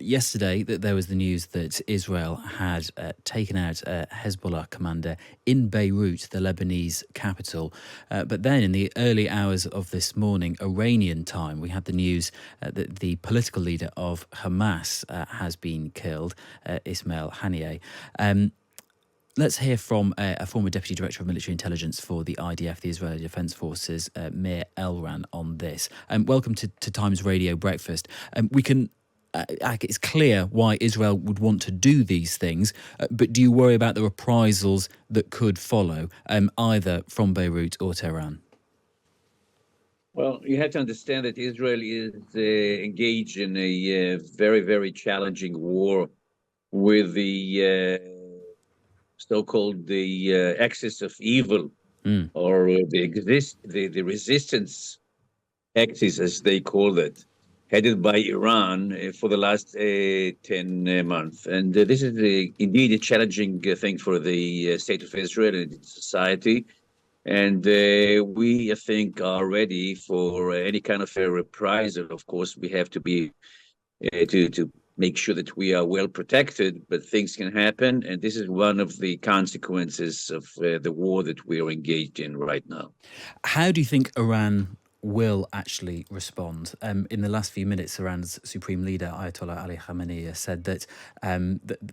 yesterday that there was the news that Israel had taken out a Hezbollah commander in Beirut, the Lebanese capital. But then in the early hours of this morning, Iranian time, we had the news that the political leader of Hamas has been killed, Ismail Haniyeh. Let's hear from a former Deputy Director of Military Intelligence for the IDF, the Israeli Defence Forces, Meir Elran, on this. Welcome to Times Radio Breakfast. It's clear why Israel would want to do these things, but do you worry about the reprisals that could follow, either from Beirut or Tehran? Well, you have to understand that Israel is engaged in a very, very challenging war with the so-called axis of evil, or the resistance axis, as they call it, headed by Iran for the last 10 months. And this is indeed a challenging thing for the state of Israel and its society. And we, I think, are ready for any kind of a reprisal. Of course, we have to be to make sure that we are well protected, but things can happen. And this is one of the consequences of the war that we are engaged in right now. How do you think Iran will actually respond? In the last few minutes, Iran's Supreme Leader, Ayatollah Ali Khamenei, said that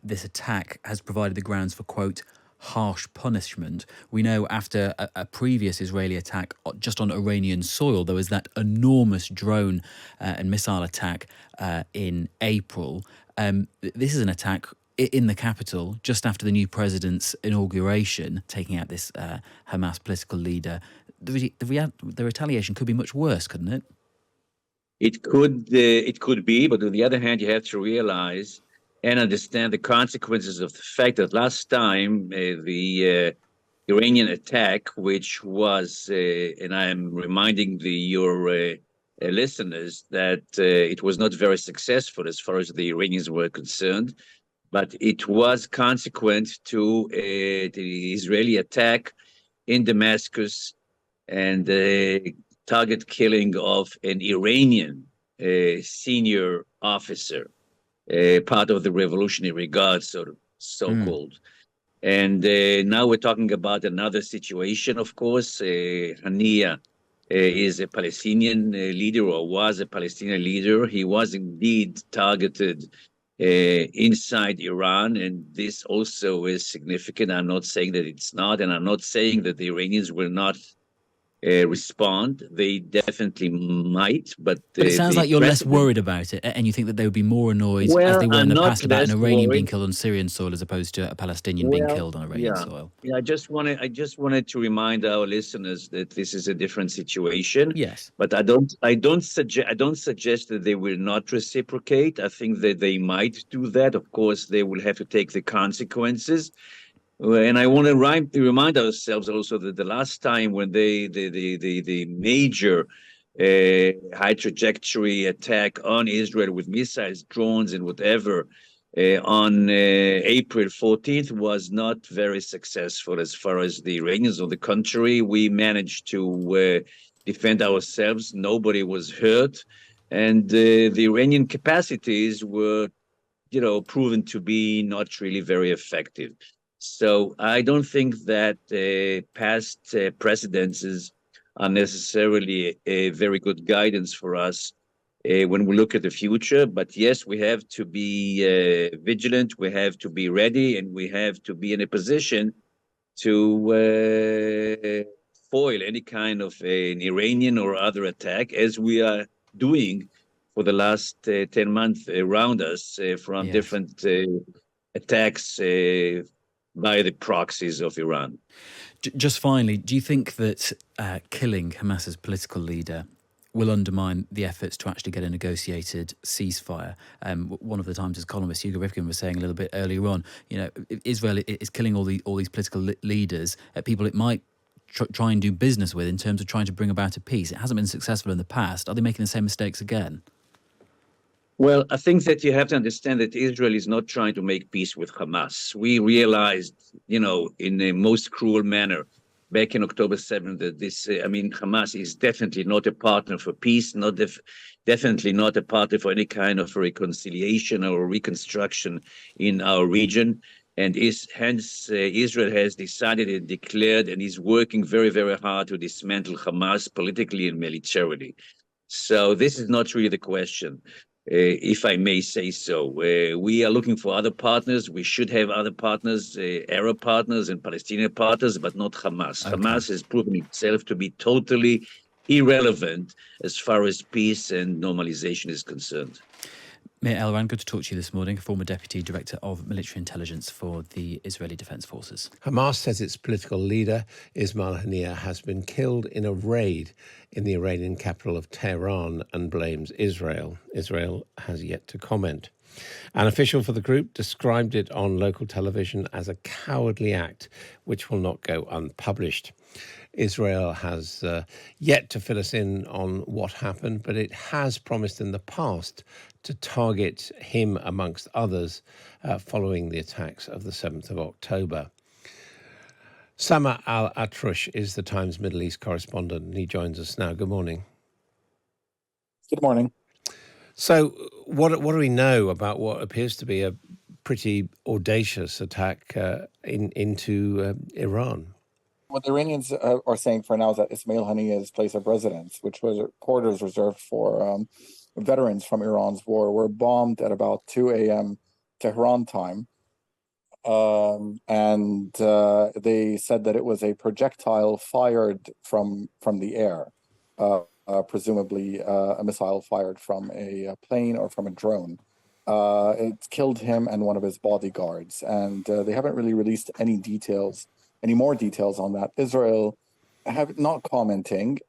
this attack has provided the grounds for, quote, harsh punishment. We know after a previous Israeli attack just on Iranian soil, there was that enormous drone and missile attack in April. This is an attack in the capital just after the new president's inauguration, taking out this Hamas political leader. The retaliation could be much worse, couldn't it? It could be, but on the other hand, you have to realize and understand the consequences of the fact that last time the Iranian attack, which was, and I am reminding your listeners that it was not very successful as far as the Iranians were concerned, but it was consequent to the Israeli attack in Damascus and the target killing of an Iranian senior officer. Part of the Revolutionary Guard, so-called. And now we're talking about another situation, of course. Haniyeh is a Palestinian leader, or was a Palestinian leader. He was indeed targeted inside Iran, and this also is significant. I'm not saying that it's not, and I'm not saying that the Iranians will not respond. They definitely might, but it sounds like you're less worried about it, and you think that they would be more annoyed as they were in the past about an Iranian being killed on Syrian soil as opposed to a Palestinian being killed on Iranian soil. Yeah, I just wanted to remind our listeners that this is a different situation. Yes, but I don't suggest that they will not reciprocate. I think that they might do that. Of course, they will have to take the consequences. And I want to remind ourselves also that the last time when the major high trajectory attack on Israel with missiles, drones, and whatever on April 14th was not very successful as far as the Iranians. On the contrary, we managed to defend ourselves. Nobody was hurt, and the Iranian capacities were, proven to be not really very effective. So I don't think that past precedences are necessarily a very good guidance for us when we look at the future. But yes, we have to be vigilant, we have to be ready, and we have to be in a position to foil any kind of an Iranian or other attack, as we are doing for the last 10 months around us from different attacks by the proxies of Iran. Just finally, do you think that killing Hamas's political leader will undermine the efforts to actually get a negotiated ceasefire? One of the Times' columnists, Hugo Rifkin, was saying a little bit earlier on, Israel is killing all these political leaders, people it might try and do business with in terms of trying to bring about a peace. It hasn't been successful in the past. Are they making the same mistakes again? Well, I think that you have to understand that Israel is not trying to make peace with Hamas. We realized, in the most cruel manner back in October 7th that Hamas is definitely not a partner for peace, definitely not a partner for any kind of reconciliation or reconstruction in our region. And hence, Israel has decided and declared and is working very, very hard to dismantle Hamas politically and militarily. So this is not really the question, if I may say so. We are looking for other partners. We should have other partners, Arab partners and Palestinian partners, but not Hamas. Okay. Hamas has proven itself to be totally irrelevant as far as peace and normalization is concerned. Meir Elran, good to talk to you this morning, former Deputy Director of Military Intelligence for the Israeli Defense Forces. Hamas says its political leader, Ismail Haniyeh, has been killed in a raid in the Iranian capital of Tehran and blames Israel. Israel has yet to comment. An official for the group described it on local television as a cowardly act, which will not go unpublished. Israel has yet to fill us in on what happened, but it has promised in the past to target him amongst others following the attacks of the 7th of October. Sama Al-Atrush is the Times Middle East correspondent, and he joins us now. Good morning. Good morning. So what do we know about what appears to be a pretty audacious attack into Iran? What the Iranians are saying for now is that Ismail Haniyeh's place of residence, which was quarters reserved for veterans from Iran's war, were bombed at about 2 a.m. Tehran time. And they said that it was a projectile fired from the air, presumably a missile fired from a plane or from a drone. It killed him and one of his bodyguards, and they haven't really released any more details on that. Israel have not commenting,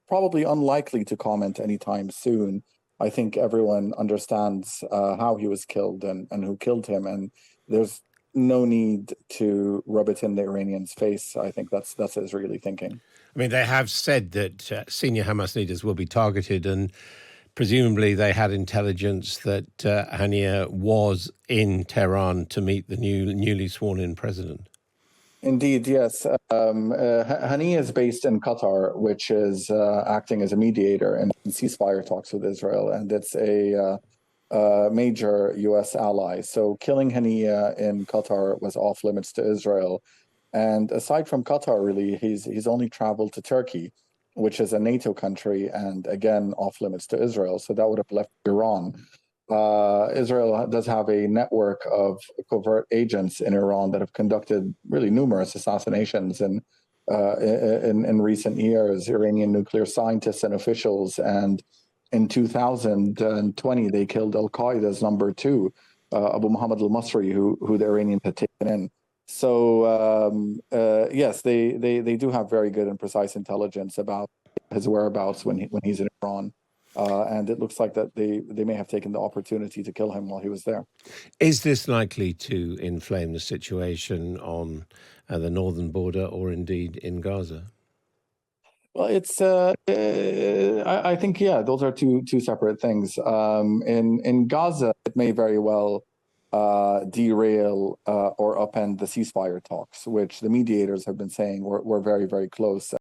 probably unlikely to comment anytime soon. I think everyone understands how he was killed and who killed him, and there's no need to rub it in the Iranians' face. I think that's Israeli thinking. I mean, they have said that senior Hamas leaders will be targeted, and presumably they had intelligence that Haniyeh was in Tehran to meet the newly sworn-in president. Indeed, yes. Haniyeh is based in Qatar, which is acting as a mediator in ceasefire talks with Israel, and it's a major U.S. ally. So killing Haniyeh in Qatar was off limits to Israel. And aside from Qatar, really, he's only traveled to Turkey, which is a NATO country, and again, off limits to Israel. So that would have left Iran. Israel does have a network of covert agents in Iran that have conducted really numerous assassinations in recent years, Iranian nuclear scientists and officials. And in 2020, they killed Al-Qaeda's number 2, Abu Muhammad al-Masri, who the Iranians had taken in. So yes, they do have very good and precise intelligence about his whereabouts when he's in Iran. And it looks like that they may have taken the opportunity to kill him while he was there. Is this likely to inflame the situation on the northern border or indeed in Gaza? Well, it's I think, yeah, those are two separate things. In Gaza, it may very well derail or upend the ceasefire talks, which the mediators have been saying were very, very close.